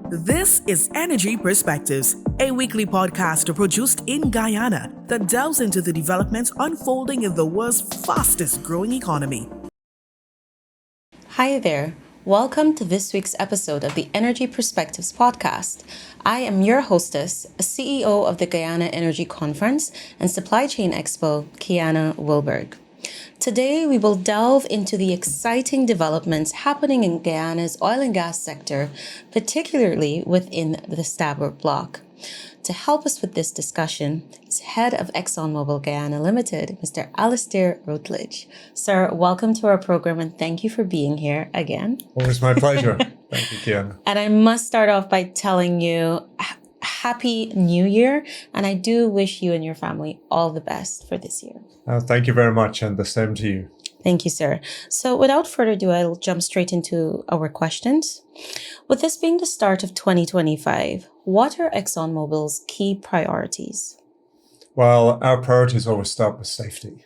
This is Energy Perspectives, a weekly podcast produced in Guyana that delves into the developments unfolding in the world's fastest growing economy. Hi there. Welcome to this week's episode of the Energy Perspectives podcast. I am your hostess, CEO of the Guyana Energy Conference and Supply Chain Expo, Kiana Wilberg. Today, we will delve into the exciting developments happening in Guyana's oil and gas sector, particularly within the Stabroek Block. To help us with this discussion is Head of ExxonMobil Guyana Limited, Mr. Alistair Routledge. Sir, welcome to our program and thank you for being here again. Always my pleasure. Thank you, Kiana. And I must start off by telling you Happy New Year, and I do wish you and your family all the best for this year. Thank you very much, and the same to you. Thank you, sir. So without further ado, I'll jump straight into our questions. With this being the start of 2025, what are ExxonMobil's key priorities? Well, our priorities always start with safety.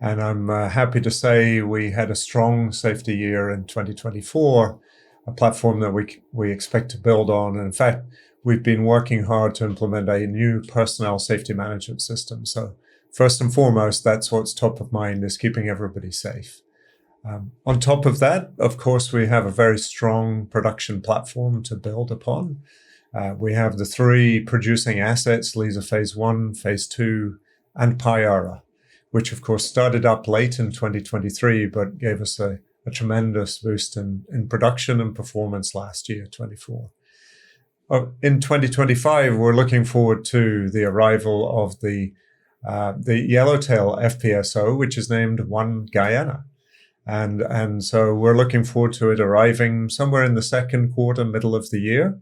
And I'm happy to say we had a strong safety year in 2024, a platform that we expect to build on. And in fact, we've been working hard to implement a new personnel safety management system. So first and foremost, that's what's top of mind, is keeping everybody safe. On top of that, of course, we have a very strong production platform to build upon. We have the three producing assets, Liza Phase 1, Phase 2, and Payara, which of course started up late in 2023, but gave us a tremendous boost in production and performance last year, 24. In 2025, we're looking forward to the arrival of the Yellowtail FPSO, which is named One Guyana. And so we're looking forward to it arriving somewhere in the second quarter, middle of the year.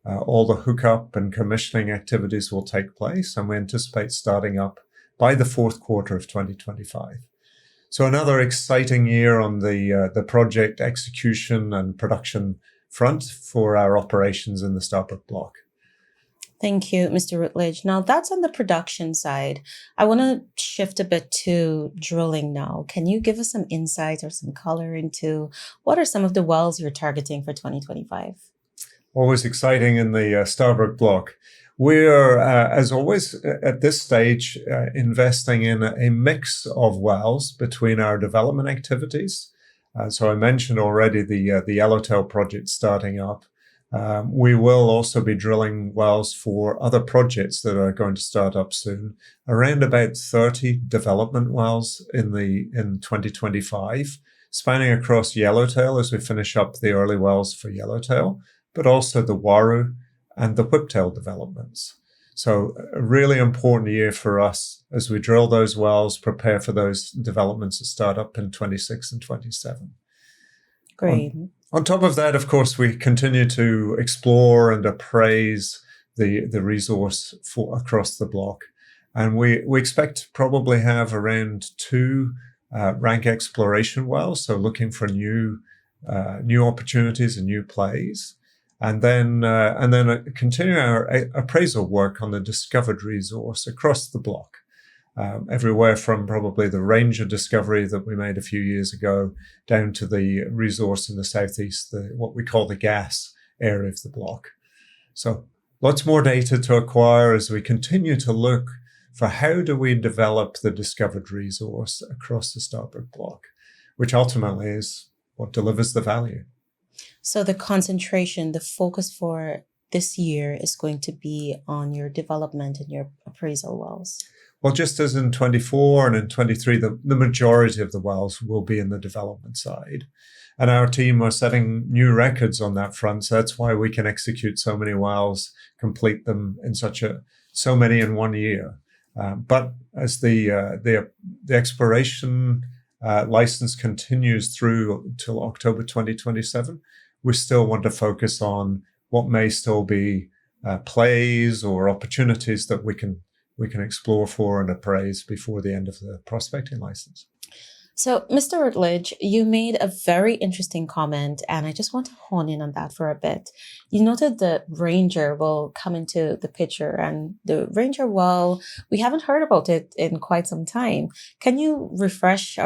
All the hookup and commissioning activities will take place, and we anticipate starting up by the fourth quarter of 2025. So another exciting year on the project execution and production front for our operations in the Stabroek Block. Thank you, Mr. Routledge. Now, that's on the production side. I want to shift a bit to drilling now. Can you give us some insight or some color into what are some of the wells you're targeting for 2025? Always exciting in the Stabroek Block. We're, as always, at this stage, investing in a mix of wells between our development activities. So I mentioned already the Yellowtail project starting up. We will also be drilling wells for other projects that are going to start up soon. Around about 30 development wells in 2025, spanning across Yellowtail as we finish up the early wells for Yellowtail, but also the Waru and the Whiptail developments. So a really important year for us as we drill those wells, prepare for those developments to start up in 26 and 27. Great. On top of that, of course, we continue to explore and appraise the resource across the block. And we expect to probably have around 2 rank exploration wells, so looking for new opportunities and new plays. And then continue our appraisal work on the discovered resource across the block, everywhere from probably the Ranger discovery that we made a few years ago down to the resource in the southeast, what we call the gas area of the block. So lots more data to acquire as we continue to look for how do we develop the discovered resource across the Stabroek Block, which ultimately is what delivers the value. So the concentration, the focus for this year is going to be on your development and your appraisal wells. Well, just as in 24 and in 23, the majority of the wells will be in the development side. And our team are setting new records on that front. So that's why we can execute so many wells, complete them in so many in 1 year. But as the exploration license continues through till October 2027, we still want to focus on what may still be plays or opportunities that we can explore for and appraise before the end of the prospecting license. So, Mr. Routledge, you made a very interesting comment, and I just want to hone in on that for a bit. You noted the Ranger will come into the picture, and the Ranger well, we haven't heard about it in quite some time. Can you refresh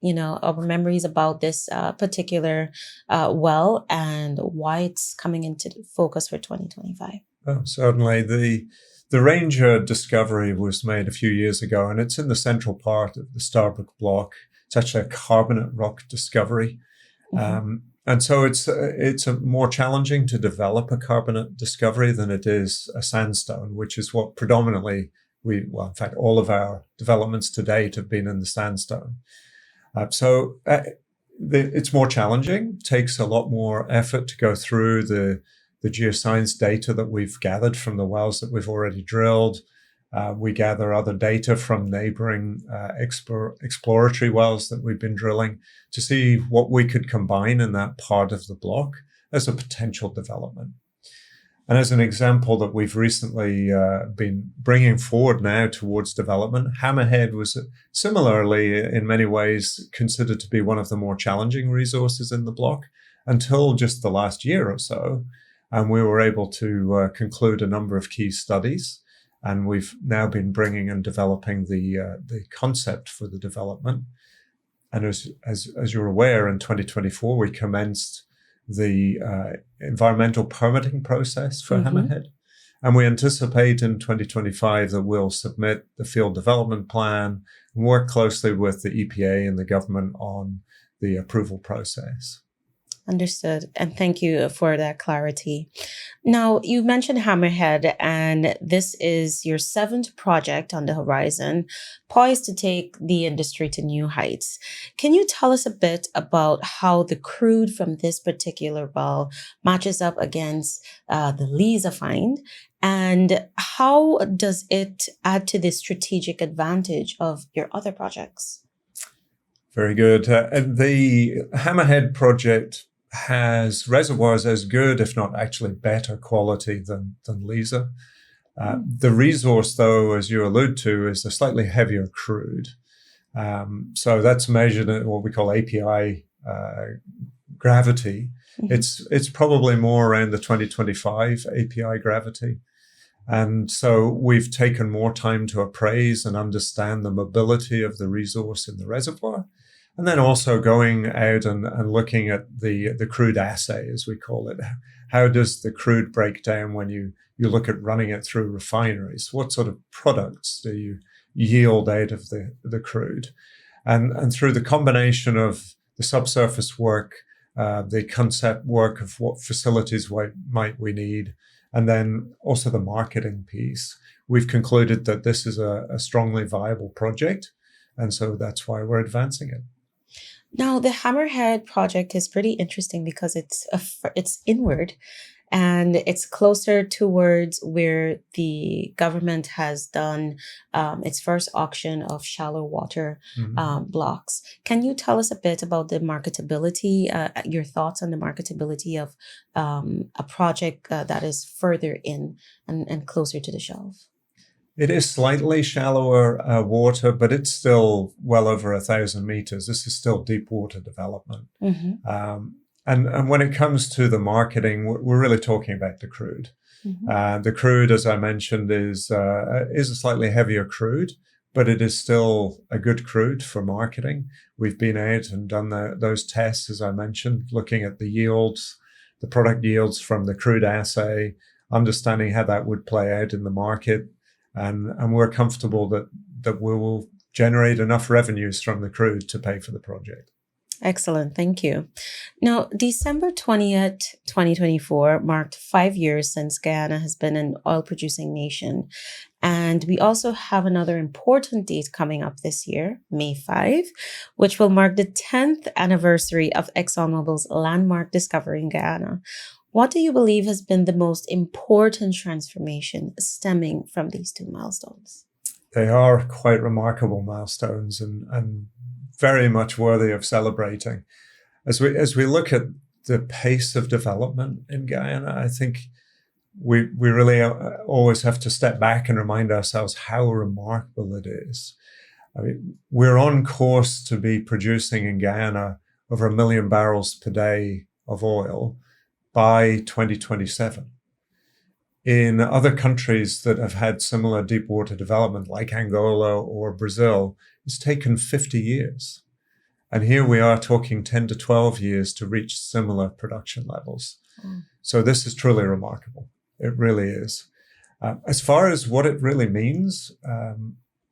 our memories about this particular well and why it's coming into focus for 2025? Oh, certainly. The Ranger discovery was made a few years ago, and it's in the central part of the Stabroek Block. It's actually a carbonate rock discovery. And so it's more challenging to develop a carbonate discovery than it is a sandstone, which is what predominantly in fact, all of our developments to date have been in the sandstone. It's more challenging, takes a lot more effort to go through the geoscience data that we've gathered from the wells that we've already drilled. We gather other data from neighboring exploratory wells that we've been drilling to see what we could combine in that part of the block as a potential development. And as an example that we've recently been bringing forward now towards development, Hammerhead was similarly, in many ways, considered to be one of the more challenging resources in the block until just the last year or so. And we were able to conclude a number of key studies. And we've now been bringing and developing the concept for the development. And as you're aware, in 2024, we commenced the environmental permitting process for Hammerhead. And we anticipate in 2025 that we'll submit the field development plan and work closely with the EPA and the government on the approval process. Understood. And thank you for that clarity. Now, you mentioned Hammerhead, and this is your 7th project on the horizon, poised to take the industry to new heights. Can you tell us a bit about how the crude from this particular well matches up against the Liza find, and how does it add to the strategic advantage of your other projects? Very good. The Hammerhead project has reservoirs as good, if not actually better quality than Liza. The resource, though, as you allude to, is a slightly heavier crude. So that's measured at what we call API gravity. It's probably more around the 2025 API gravity. And so we've taken more time to appraise and understand the mobility of the resource in the reservoir. And then also going out and looking at the crude assay, as we call it. How does the crude break down when you look at running it through refineries? What sort of products do you yield out of the crude? And through the combination of the subsurface work, the concept work of what facilities might we need, and then also the marketing piece, we've concluded that this is a strongly viable project. And so that's why we're advancing it. Now, the Hammerhead project is pretty interesting because it's inward, and it's closer towards where the government has done its first auction of shallow water blocks. Can you tell us a bit about the marketability, your thoughts on the marketability of a project that is further in and closer to the shelf? It is slightly shallower water, but it's still well over 1,000 meters. This is still deep water development. And when it comes to the marketing, we're really talking about the crude. The crude, as I mentioned, is a slightly heavier crude, but it is still a good crude for marketing. We've been out and done those tests, as I mentioned, looking at the yields, the product yields from the crude assay, understanding how that would play out in the market. And we're comfortable that we will generate enough revenues from the crude to pay for the project. Excellent. Thank you. Now, December 20th, 2024 marked 5 years since Guyana has been an oil-producing nation. And we also have another important date coming up this year, May 5, which will mark the 10th anniversary of ExxonMobil's landmark discovery in Guyana. What do you believe has been the most important transformation stemming from these two milestones? They are quite remarkable milestones and very much worthy of celebrating. As we look at the pace of development in Guyana, I think we really always have to step back and remind ourselves how remarkable it is. I mean, we're on course to be producing in Guyana over 1 million barrels per day of oil by 2027. In other countries that have had similar deep water development, like Angola or Brazil, it's taken 50 years. And here we are talking 10 to 12 years to reach similar production levels. So this is truly remarkable. It really is. As far as what it really means,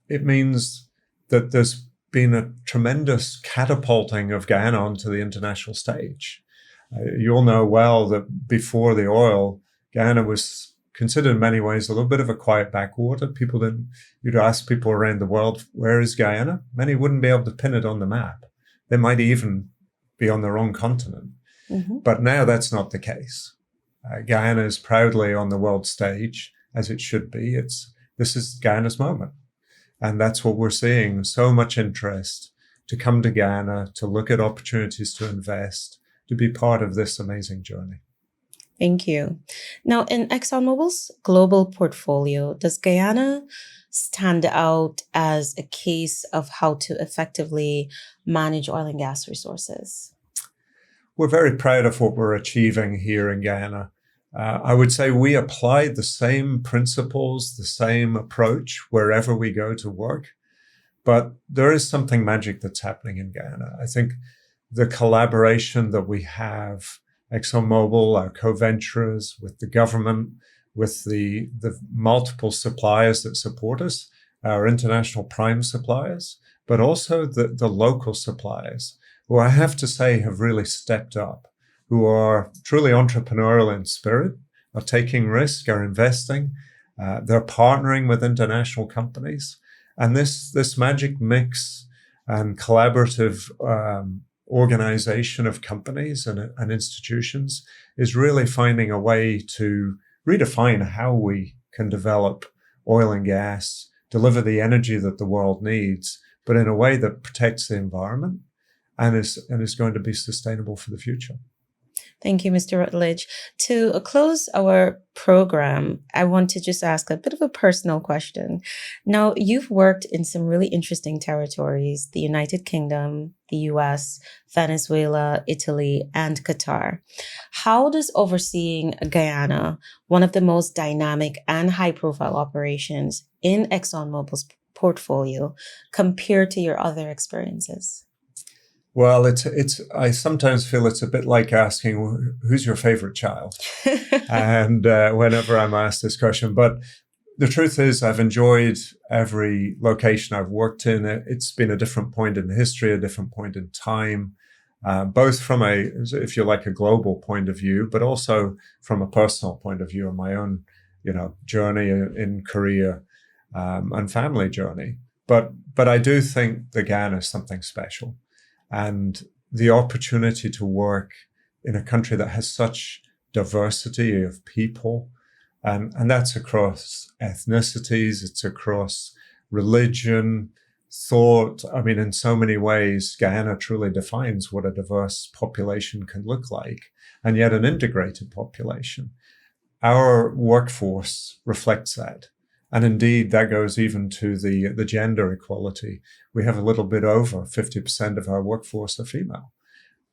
it means that there's been a tremendous catapulting of Guyana onto the international stage. You all know well that before the oil, Guyana was considered in many ways a little bit of a quiet backwater. You'd ask people around the world, where is Guyana? Many wouldn't be able to pin it on the map. They might even be on the wrong continent. Mm-hmm. But now that's not the case. Guyana is proudly on the world stage, as it should be. This is Guyana's moment. And that's what we're seeing. So much interest to come to Guyana, to look at opportunities to invest, to be part of this amazing journey. Thank you. Now, in ExxonMobil's global portfolio, does Guyana stand out as a case of how to effectively manage oil and gas resources? We're very proud of what we're achieving here in Guyana. I would say we apply the same principles, the same approach wherever we go to work. But there is something magic that's happening in Guyana. I think the collaboration that we have, ExxonMobil, our co-venturers, with the government, with the multiple suppliers that support us, our international prime suppliers, but also the local suppliers, who I have to say have really stepped up, who are truly entrepreneurial in spirit, are taking risk, are investing, they're partnering with international companies. And this magic mix and collaborative organization of companies and institutions is really finding a way to redefine how we can develop oil and gas, deliver the energy that the world needs, but in a way that protects the environment and is going to be sustainable for the future. Thank you, Mr. Routledge. To close our program, I want to just ask a bit of a personal question. Now, you've worked in some really interesting territories, the United Kingdom, the US, Venezuela, Italy, and Qatar. How does overseeing Guyana, one of the most dynamic and high-profile operations in ExxonMobil's portfolio, compare to your other experiences? Well, I sometimes feel it's a bit like asking, who's your favorite child? And whenever I'm asked this question, but the truth is I've enjoyed every location I've worked in. It's been a different point in history, a different point in time, both from if you like, a global point of view, but also from a personal point of view, and my own, journey in career and family journey. But I do think the Guyana is something special. And the opportunity to work in a country that has such diversity of people, and that's across ethnicities, it's across religion, thought. I mean, in so many ways, Guyana truly defines what a diverse population can look like, and yet an integrated population. Our workforce reflects that. And indeed, that goes even to the gender equality. We have a little bit over 50% of our workforce are female.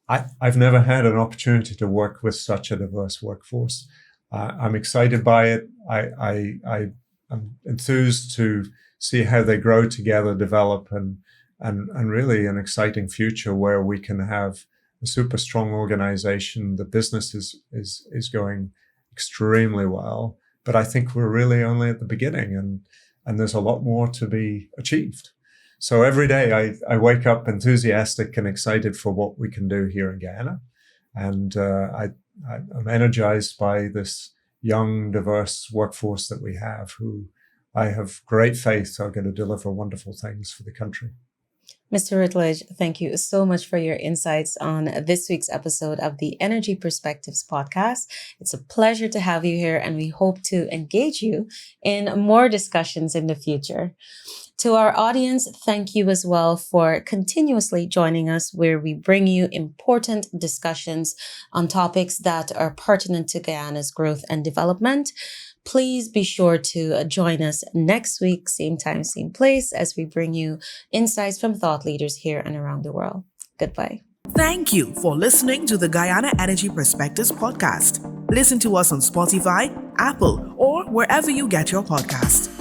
I've never had an opportunity to work with such a diverse workforce. I'm excited by it. I'm enthused to see how they grow together, develop, and really an exciting future where we can have a super strong organization. The business is going extremely well. But I think we're really only at the beginning, and there's a lot more to be achieved. So every day I wake up enthusiastic and excited for what we can do here in Guyana. And I'm energized by this young, diverse workforce that we have, who I have great faith are going to deliver wonderful things for the country. Mr. Routledge, thank you so much for your insights on this week's episode of the Energy Perspectives podcast. It's a pleasure to have you here, and we hope to engage you in more discussions in the future. To our audience, thank you as well for continuously joining us, where we bring you important discussions on topics that are pertinent to Guyana's growth and development. Please be sure to join us next week, same time, same place, as we bring you insights from thought leaders here and around the world. Goodbye. Thank you for listening to the Guyana Energy Perspectives podcast. Listen to us on Spotify, Apple, or wherever you get your podcast.